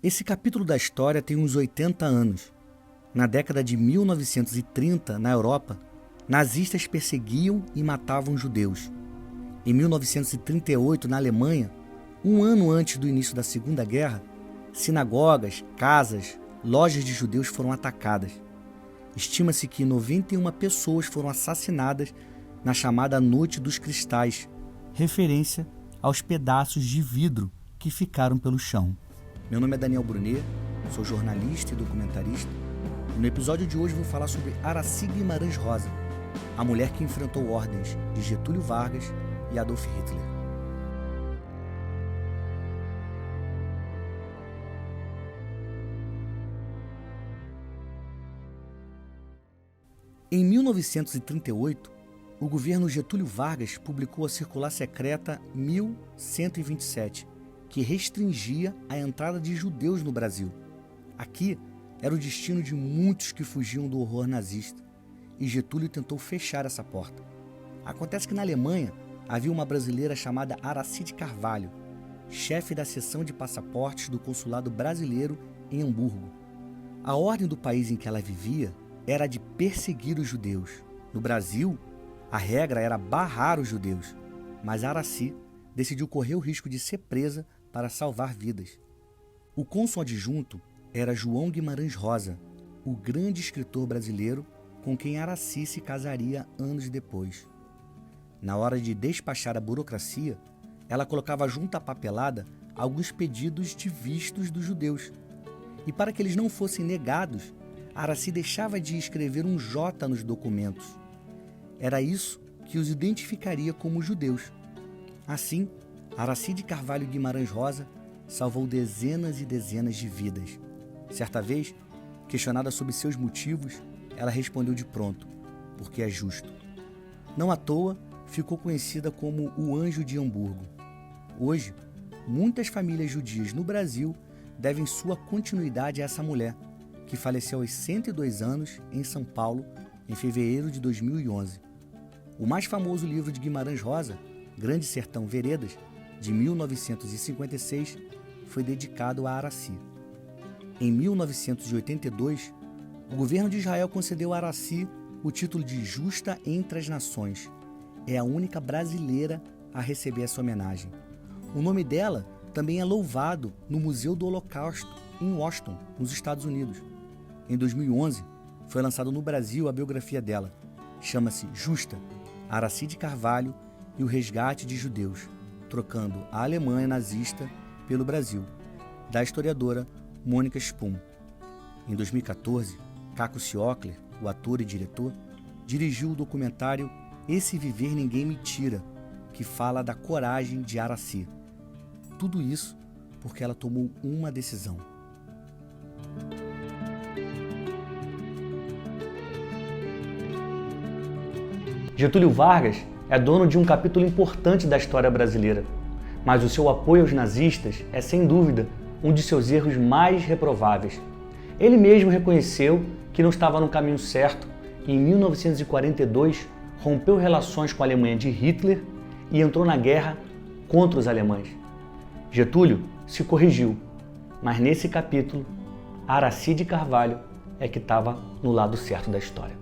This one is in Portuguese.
Esse capítulo da história tem uns 80 anos. Na década de 1930, na Europa, nazistas perseguiam e matavam judeus. Em 1938, na Alemanha, um ano antes do início da Segunda Guerra, sinagogas, casas, lojas de judeus foram atacadas. Estima-se que 91 pessoas foram assassinadas na chamada Noite dos Cristais, referência aos pedaços de vidro que ficaram pelo chão. Meu nome é Daniel Brunet, sou jornalista e documentarista, e no episódio de hoje vou falar sobre Aracy Guimarães Rosa, a mulher que enfrentou ordens de Getúlio Vargas e Adolf Hitler. Em 1938, o governo Getúlio Vargas publicou a circular secreta 1127, que restringia a entrada de judeus no Brasil. Aqui era o destino de muitos que fugiam do horror nazista, e Getúlio tentou fechar essa porta. Acontece que na Alemanha havia uma brasileira chamada Aracy de Carvalho, chefe da seção de passaportes do consulado brasileiro em Hamburgo. A ordem do país em que ela vivia era de perseguir os judeus. No Brasil, a regra era barrar os judeus, mas Aracy decidiu correr o risco de ser presa para salvar vidas. O cônsul adjunto era João Guimarães Rosa, o grande escritor brasileiro com quem Aracy se casaria anos depois. Na hora de despachar a burocracia, ela colocava junto à papelada alguns pedidos de vistos dos judeus. E para que eles não fossem negados, Aracy deixava de escrever um J nos documentos. Era isso que os identificaria como judeus. Assim, Aracy de Carvalho Guimarães Rosa salvou dezenas e dezenas de vidas. Certa vez, questionada sobre seus motivos, ela respondeu de pronto: porque é justo. Não à toa, ficou conhecida como o Anjo de Hamburgo. Hoje, muitas famílias judias no Brasil devem sua continuidade a essa mulher, que faleceu aos 102 anos em São Paulo, em fevereiro de 2011. O mais famoso livro de Guimarães Rosa, Grande Sertão Veredas, de 1956, foi dedicado a Aracy. Em 1982, o governo de Israel concedeu a Aracy o título de Justa entre as Nações. É a única brasileira a receber essa homenagem. O nome dela também é louvado no Museu do Holocausto, em Washington, nos Estados Unidos. Em 2011, foi lançado no Brasil a biografia dela. Chama-se Justa, Aracy de Carvalho e o Resgate de Judeus, trocando a Alemanha nazista pelo Brasil, da historiadora Mônica Spum. Em 2014, Caco Ciocler, o ator e diretor, dirigiu o documentário Esse Viver Ninguém Me Tira, que fala da coragem de Aracy. Tudo isso porque ela tomou uma decisão. Getúlio Vargas é dono de um capítulo importante da história brasileira, mas o seu apoio aos nazistas é, sem dúvida, um de seus erros mais reprováveis. Ele mesmo reconheceu que não estava no caminho certo e, em 1942, rompeu relações com a Alemanha de Hitler e entrou na guerra contra os alemães. Getúlio se corrigiu, mas nesse capítulo, Aracy de Carvalho é que estava no lado certo da história.